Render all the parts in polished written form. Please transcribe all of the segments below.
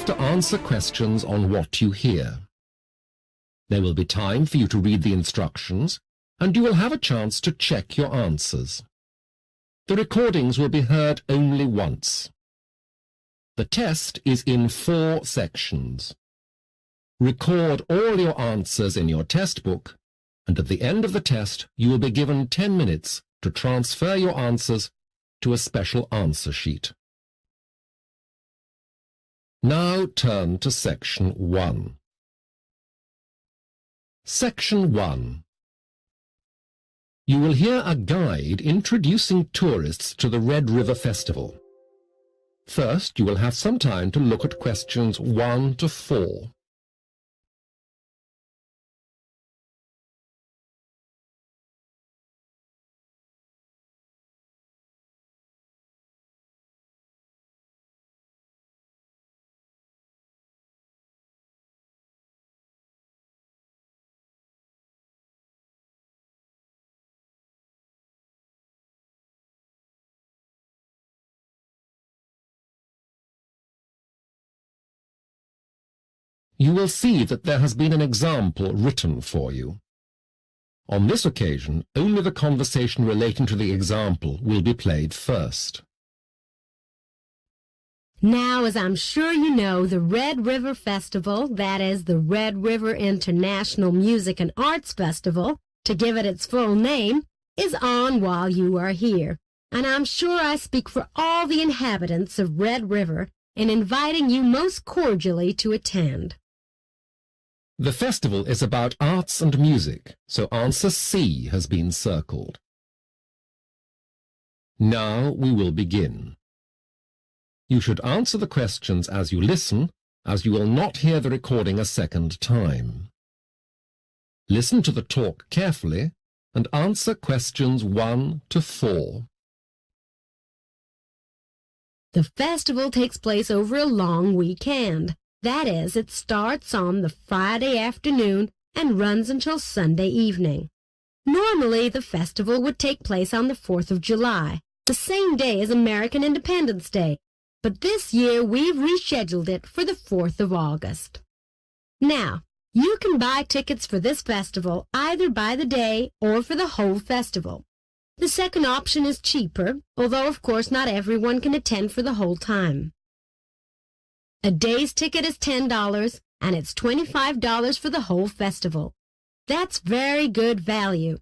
have to answer questions on what you hear. There will be time for you to read the instructions, and you will have a chance to check your answers. The recordings will be heard only once. The test is in 4 sections. Record all your answers in your test book, and at the end of the test you will be given 10 minutes to transfer your answers to a special answer sheet. Now turn to Section 1. Section 1. You will hear a guide introducing tourists to the Red River Festival. First, you will have some time to look at questions 1 to 4. You will see that there has been an example written for you. On this occasion, only the conversation relating to the example will be played first. Now, as I'm sure you know, the Red River Festival, that is the Red River International Music and Arts Festival, to give it its full name, is on while you are here. And I'm sure I speak for all the inhabitants of Red River in inviting you most cordially to attend. The festival is about arts and music, so answer C has been circled. Now we will begin. You should answer the questions as you listen, as you will not hear the recording a second time. Listen to the talk carefully and answer questions 1 to 4. The festival takes place over a long weekend. That is, it starts on the Friday afternoon and runs until Sunday evening. Normally, the festival would take place on the 4th of July, the same day as American Independence Day, but this year we've rescheduled it for the 4th of August. Now, you can buy tickets for this festival either by the day or for the whole festival. The second option is cheaper, although of course not everyone can attend for the whole time. A day's ticket is $10, and it's $25 for the whole festival. That's very good value.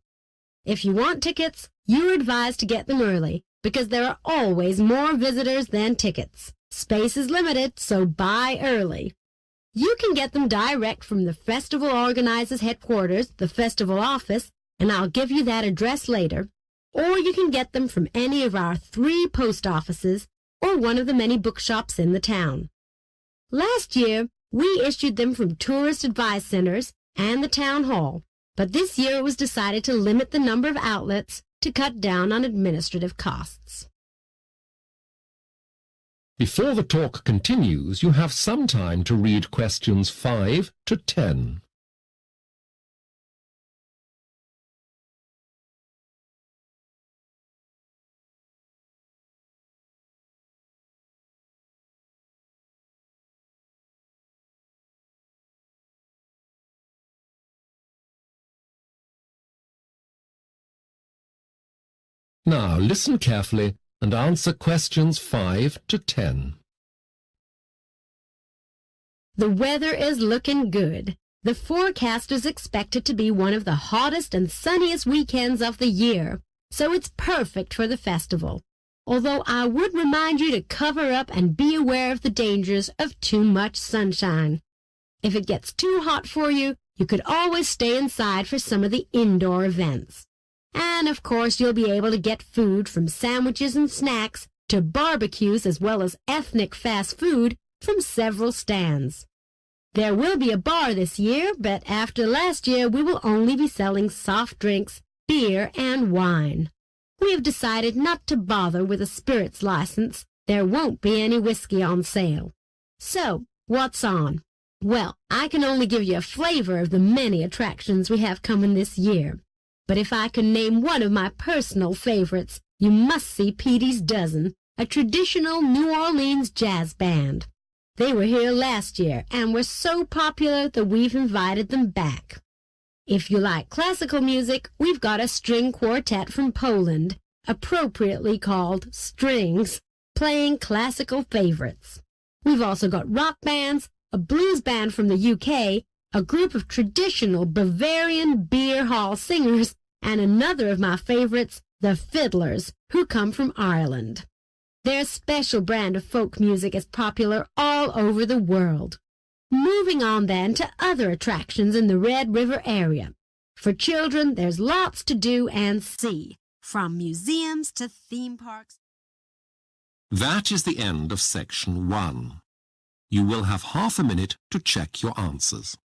If you want tickets, you're advised to get them early, because there are always more visitors than tickets. Space is limited, so buy early. You can get them direct from the festival organizer's headquarters, the festival office, and I'll give you that address later, or you can get them from any of our 3 post offices or one of the many bookshops in the town. Last year, we issued them from tourist advice centers and the town hall, but this year it was decided to limit the number of outlets to cut down on administrative costs. Before the talk continues, you have some time to read questions 5 to 10. Now listen carefully and answer questions 5 to 10. The weather is looking good. The forecasters expect it to be one of the hottest and sunniest weekends of the year, so it's perfect for the festival. Although I would remind you to cover up and be aware of the dangers of too much sunshine. If it gets too hot for you, you could always stay inside for some of the indoor events. And, of course, you'll be able to get food from sandwiches and snacks to barbecues as well as ethnic fast food from several stands. There will be a bar this year, but after last year, we will only be selling soft drinks, beer, and wine. We have decided not to bother with a spirits license. There won't be any whiskey on sale. So, what's on? Well, I can only give you a flavor of the many attractions we have coming this year. But if I could name one of my personal favorites, you must see Petey's Dozen, a traditional New Orleans jazz band. They were here last year and were so popular that we've invited them back. If you like classical music, we've got a string quartet from Poland, appropriately called Strings, playing classical favorites. We've also got rock bands, a blues band from the UK, a group of traditional Bavarian beer hall singers, and another of my favorites, the Fiddlers, who come from Ireland. Their special brand of folk music is popular all over the world. Moving on then to other attractions in the Red River area. For children, there's lots to do and see, from museums to theme parks. That is the end of section 1. You will have half a minute to check your answers.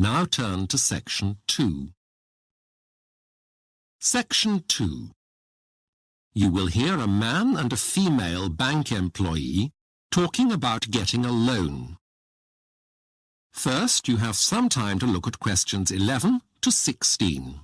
Now turn to section 2. Section 2. You will hear a man and a female bank employee talking about getting a loan. First, you have some time to look at questions 11 to 16.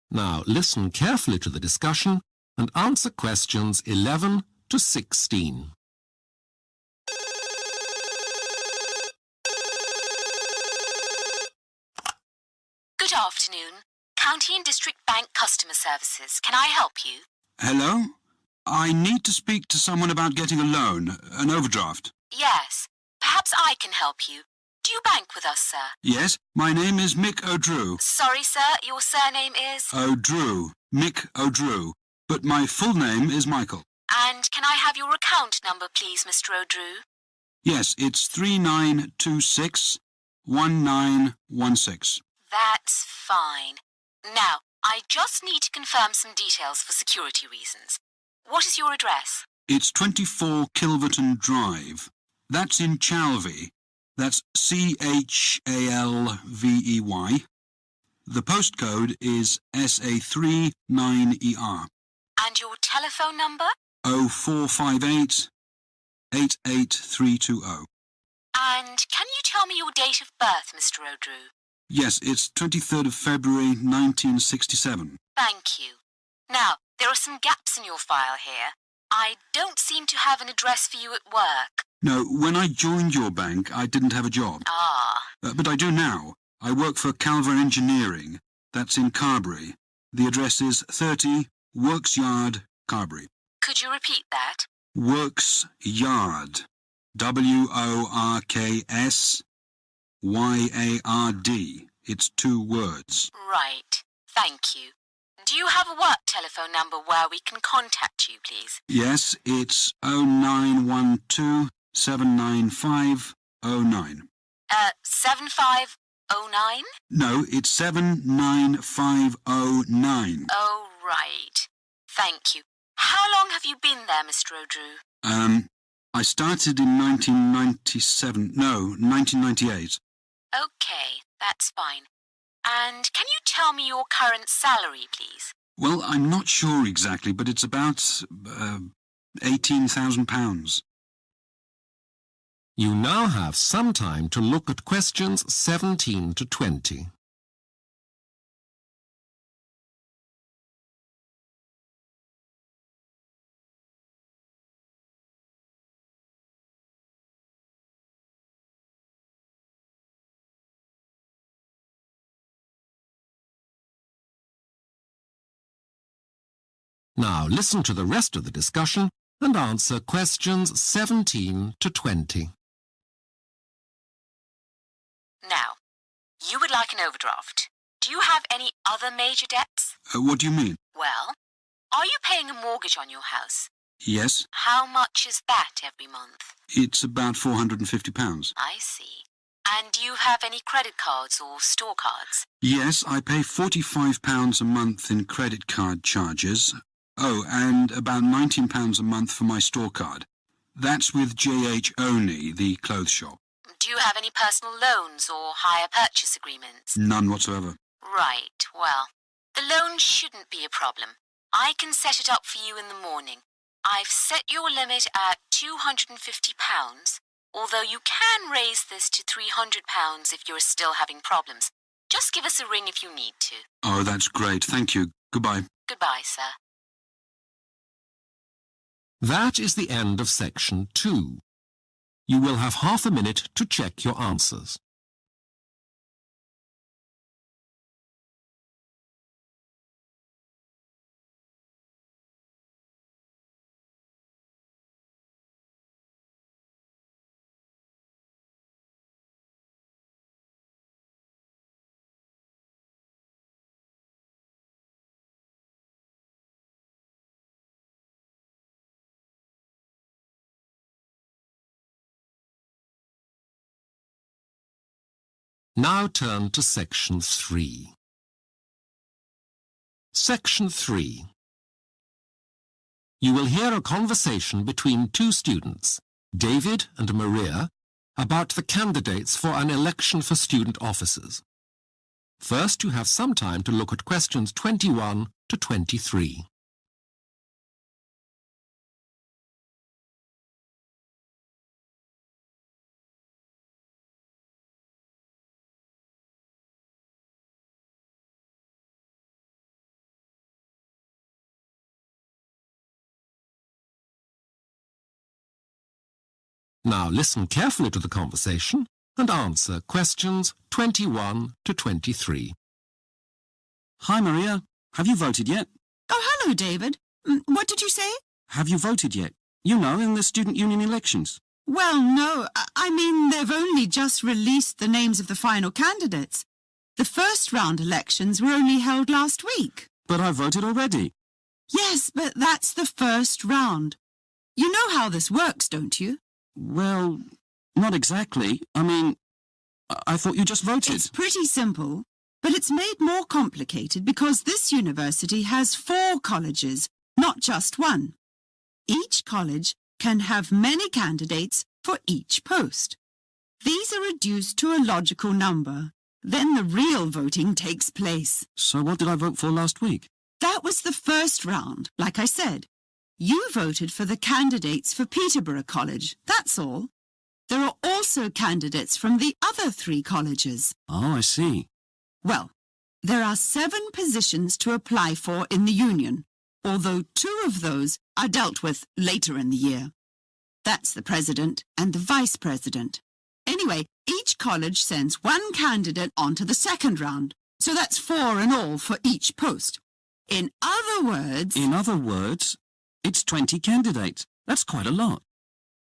Now listen carefully to the discussion and answer questions 11 to 16. Good afternoon. County and District Bank Customer Services. Can I help you? Hello? I need to speak to someone about getting a loan, an overdraft. Yes. Perhaps I can help you. Do you bank with us, sir? Yes, my name is Mick O'Drew. Sorry, sir, your surname is? O'Drew. Mick O'Drew. But my full name is Michael. And can I have your account number, please, Mr. O'Drew? Yes, it's 39261916. That's fine. Now, I just need to confirm some details for security reasons. What is your address? It's 24 Kilverton Drive. That's in Chalvey. That's Chalvey. The postcode is SA39ER. And your telephone number? 0458 88320. And can you tell me your date of birth, Mr. O'Drew? Yes, it's 23rd of February 1967. Thank you. Now, there are some gaps in your file here. I don't seem to have an address for you at work. No, when I joined your bank, I didn't have a job. Ah. But I do now. I work for Calver Engineering. That's in Carbury. The address is 30 Works Yard, Carbury. Could you repeat that? Works Yard. WORKSYARD. It's 2 words. Right. Thank you. Do you have a work telephone number where we can contact you, please? Yes, it's 0912 79509. 7509? No, it's 79509. Oh, right. Thank you. How long have you been there, Mr. O'Drew? I started in 1998. Okay, that's fine. And can you tell me your current salary, please? Well, I'm not sure exactly, but it's about £18,000. You now have some time to look at questions 17 to 20. Now listen to the rest of the discussion and answer questions 17 to 20. Now, you would like an overdraft. Do you have any other major debts? What do you mean? Well, are you paying a mortgage on your house? Yes, How much is that every month? it's about £450. I see. And do you have any credit cards or store cards? Yes, I pay £45 a month in credit card charges. Oh, and about £19 a month for my store card. That's with JH only, the clothes shop. Do you have any personal loans or hire purchase agreements? None whatsoever. Right, well, the loan shouldn't be a problem. I can set it up for you in the morning. I've set your limit at £250, although you can raise this to £300 if you're still having problems. Just give us a ring if you need to. Oh, that's great. Thank you. Goodbye. Goodbye, sir. That is the end of section 2. You will have half a minute to check your answers. Now turn to section 3. Section 3. You will hear a conversation between two students, David and Maria, about the candidates for an election for student officers. First, you have some time to look at questions 21 to 23. Now listen carefully to the conversation and answer questions 21 to 23. Hi, Maria. Have you voted yet? Oh, hello, David. What did you say? Have you voted yet? You know, in the student union elections. Well, no. I mean, they've only just released the names of the final candidates. The first round elections were only held last week. But I voted already. Yes, but that's the first round. You know how this works, don't you? Well, not exactly. I mean, I thought you just voted. It's pretty simple, but it's made more complicated because this university has 4 colleges, not just one. Each college can have many candidates for each post. These are reduced to a logical number. Then the real voting takes place. So what did I vote for last week? That was the first round, like I said. You voted for the candidates for Peterborough College, that's all. There are also candidates from the other 3 colleges. Oh, I see. Well, there are 7 positions to apply for in the union, although 2 of those are dealt with later in the year. That's the president and the vice president. Anyway, each college sends 1 candidate on to the second round, so that's 4 in all for each post. In other words, it's 20 candidates. That's quite a lot.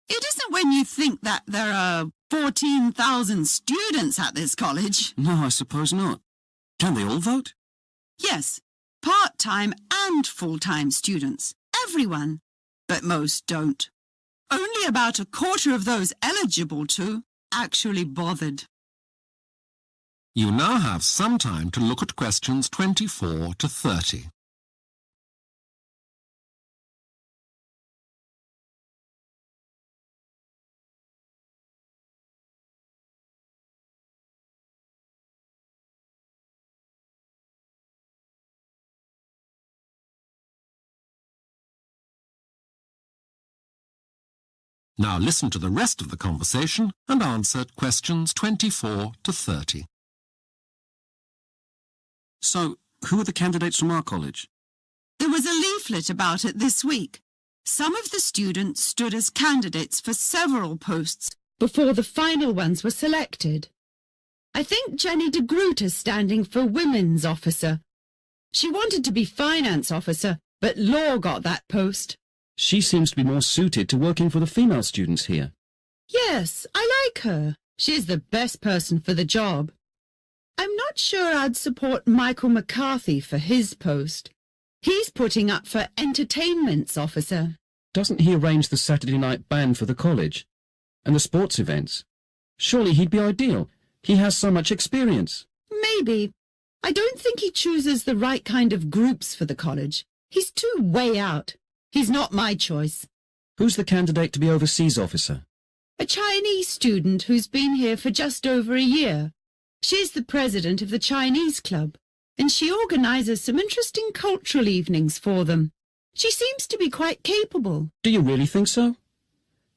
It isn't when you think that there are 14,000 students at this college. No, I suppose not. Can they all vote? Yes, part-time and full-time students. Everyone. But most don't. Only about a quarter of those eligible to actually bothered. You now have some time to look at questions 24 to 30. Now listen to the rest of the conversation and answer questions 24 to 30. So, who are the candidates from our college? There was a leaflet about it this week. Some of the students stood as candidates for several posts before the final ones were selected. I think Jenny de Groot is standing for Women's Officer. She wanted to be Finance Officer, but Law got that post. She seems to be more suited to working for the female students here. Yes, I like her. She's the best person for the job. I'm not sure I'd support Michael McCarthy for his post. He's putting up for entertainments officer. Doesn't he arrange the Saturday night band for the college? And the sports events? Surely he'd be ideal. He has so much experience. Maybe. I don't think he chooses the right kind of groups for the college. He's too way out. He's not my choice. Who's the candidate to be overseas officer? A Chinese student who's been here for just over a year. She's the president of the Chinese club, and she organises some interesting cultural evenings for them. She seems to be quite capable. Do you really think so?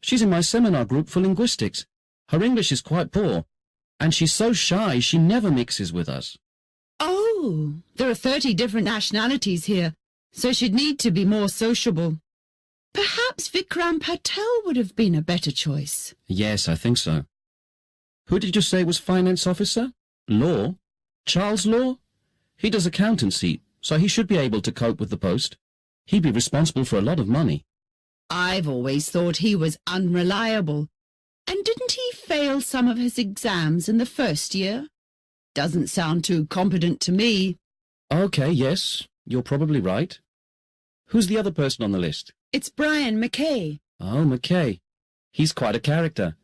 She's in my seminar group for linguistics. Her English is quite poor, and she's so shy she never mixes with us. Oh, there are 30 different nationalities here, so she'd need to be more sociable. Perhaps Vikram Patel would have been a better choice. Yes, I think so. Who did you say was finance officer? Law? Charles Law? He does accountancy, so he should be able to cope with the post. He'd be responsible for a lot of money. I've always thought he was unreliable. And didn't he fail some of his exams in the first year? Doesn't sound too competent to me. Okay, yes, you're probably right. Who's the other person on the list? It's Brian McKay. Oh, McKay. He's quite a character.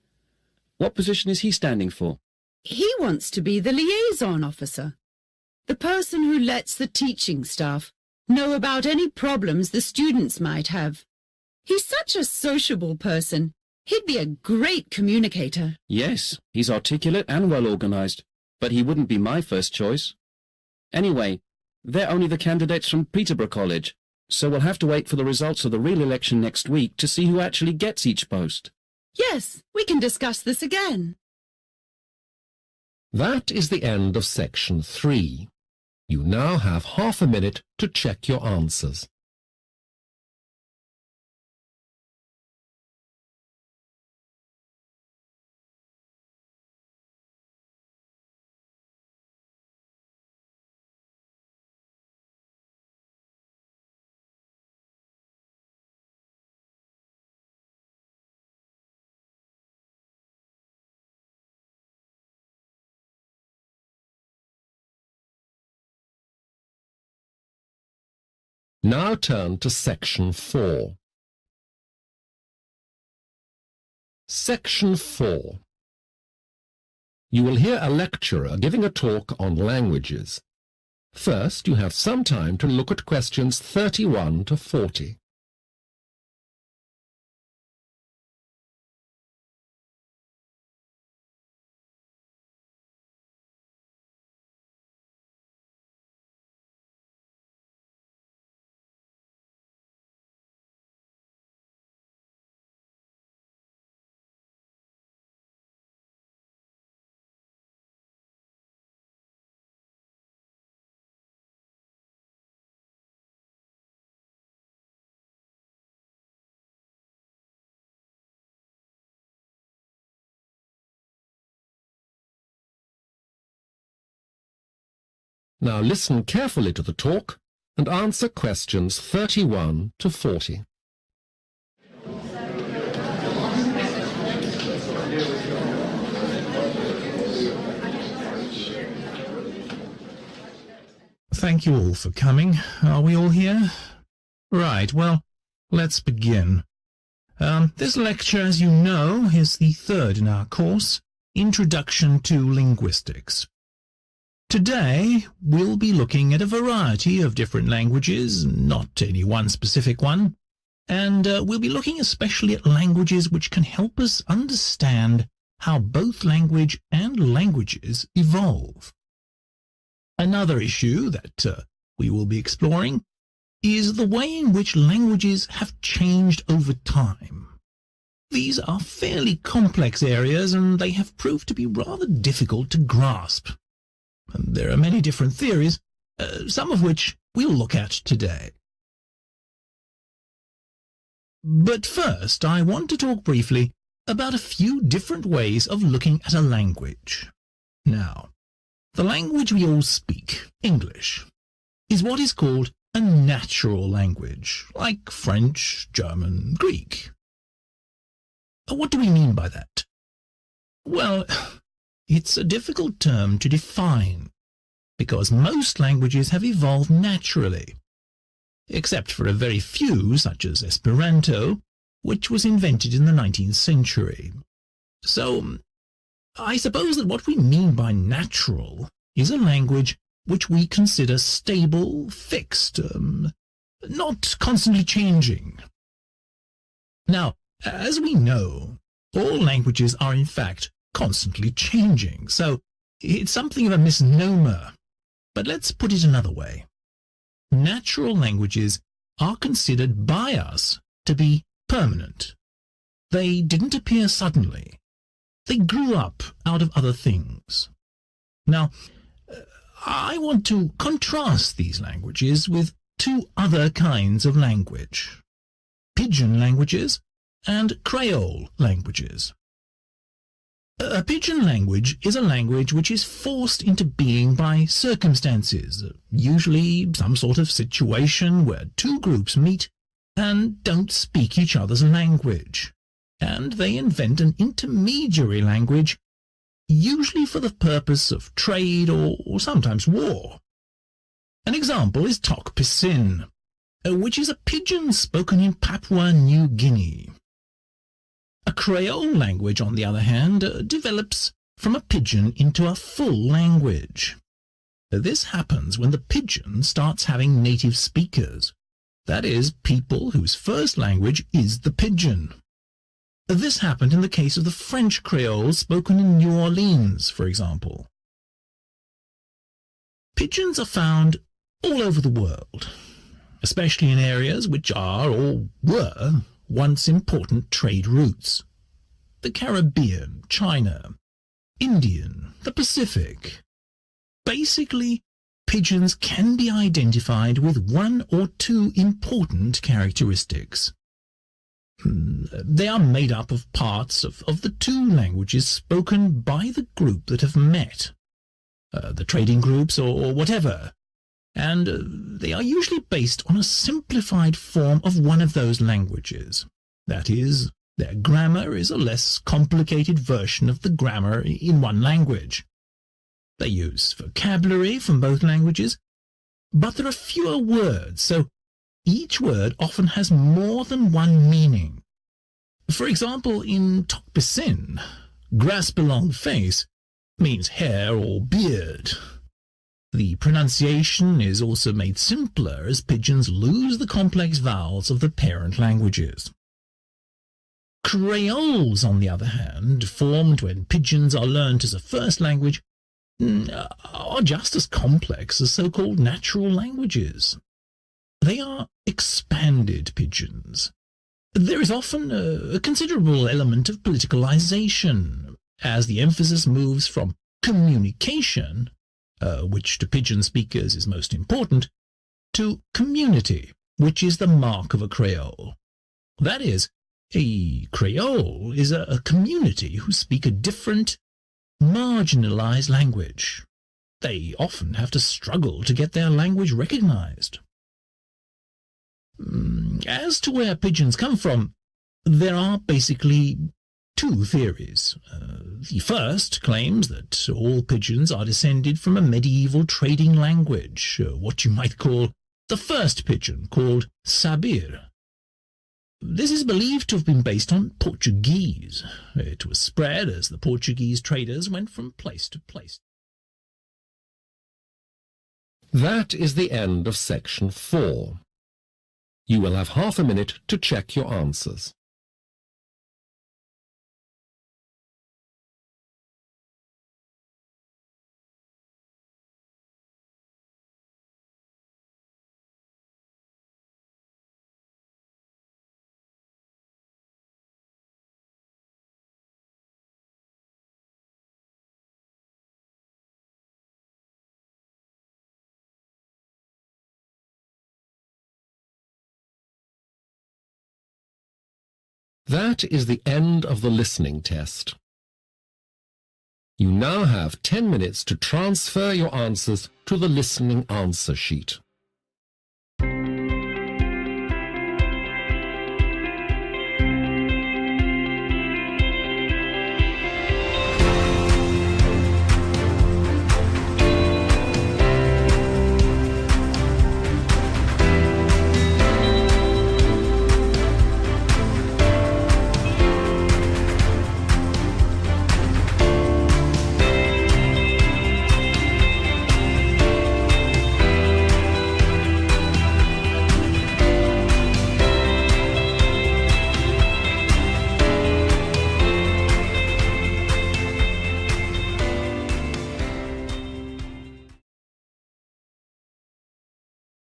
What position is he standing for? He wants to be the liaison officer, the person who lets the teaching staff know about any problems the students might have. He's such a sociable person. He'd be a great communicator. Yes, he's articulate and well-organised, but he wouldn't be my first choice. Anyway, they're only the candidates from Peterborough College, so we'll have to wait for the results of the real election next week to see who actually gets each post. Yes, we can discuss this again. That is the end of section 3. You now have half a minute to check your answers. Now turn to section 4. Section 4. You will hear a lecturer giving a talk on languages. First, you have some time to look at questions 31 to 40. Now listen carefully to the talk and answer questions 31 to 40. Thank you all for coming. Are we all here? Right, well, let's begin. This lecture, as you know, is the third in our course, Introduction to Linguistics. Today, we'll be looking at a variety of different languages, not any one specific one, and we'll be looking especially at languages which can help us understand how both language and languages evolve. Another issue that we will be exploring is the way in which languages have changed over time. These are fairly complex areas, and they have proved to be rather difficult to grasp. And there are many different theories, some of which we'll look at today. But first, I want to talk briefly about a few different ways of looking at a language. Now, the language we all speak, English, is what is called a natural language, like French, German, Greek. What do we mean by that? Well, it's a difficult term to define, because most languages have evolved naturally, except for a very few, such as Esperanto, which was invented in the 19th century. So, I suppose that what we mean by natural is a language which we consider stable, fixed, not constantly changing. Now, as we know, all languages are in fact constantly changing, so it's something of a misnomer. But let's put it another way. Natural languages are considered by us to be permanent. They didn't appear suddenly. They grew up out of other things. Now, I want to contrast these languages with two other kinds of language: Pidgin languages and Creole languages. A Pidgin language is a language which is forced into being by circumstances, usually some sort of situation where two groups meet and don't speak each other's language, and they invent an intermediary language, usually for the purpose of trade or sometimes war. An example is Tok Pisin, which is a pidgin spoken in Papua New Guinea. A Creole language, on the other hand, develops from a pidgin into a full language. This happens when the pidgin starts having native speakers, that is, people whose first language is the pidgin. This happened in the case of the French Creole spoken in New Orleans, for example. Pidgins are found all over the world, especially in areas which are or were once important trade routes: the Caribbean, China, Indian, the Pacific. Basically, pidgins can be identified with one or two important characteristics. They are made up of parts of the two languages spoken by the group that have met, the trading groups or whatever, and they are usually based on a simplified form of one of those languages. That is, their grammar is a less complicated version of the grammar in one language. They use vocabulary from both languages, but there are fewer words, so each word often has more than one meaning. For example, in Tok Pisin, grass belong face means hair or beard. The pronunciation is also made simpler as pidgins lose the complex vowels of the parent languages. Creoles, on the other hand, formed when pidgins are learnt as a first language, are just as complex as so-called natural languages. They are expanded pidgins. There is often a considerable element of politicalization, as the emphasis moves from communication, which to pidgin speakers is most important, to community, which is the mark of a Creole. That is, a Creole is a community who speak a different, marginalized language. They often have to struggle to get their language recognized. As to where pidgins come from, there are basically two theories. The first claims that all pidgins are descended from a medieval trading language, what you might call the first pidgin, called Sabir. This is believed to have been based on Portuguese. It was spread as the Portuguese traders went from place to place. That is the end of section 4. You will have half a minute to check your answers. That is the end of the listening test. You now have 10 minutes to transfer your answers to the listening answer sheet.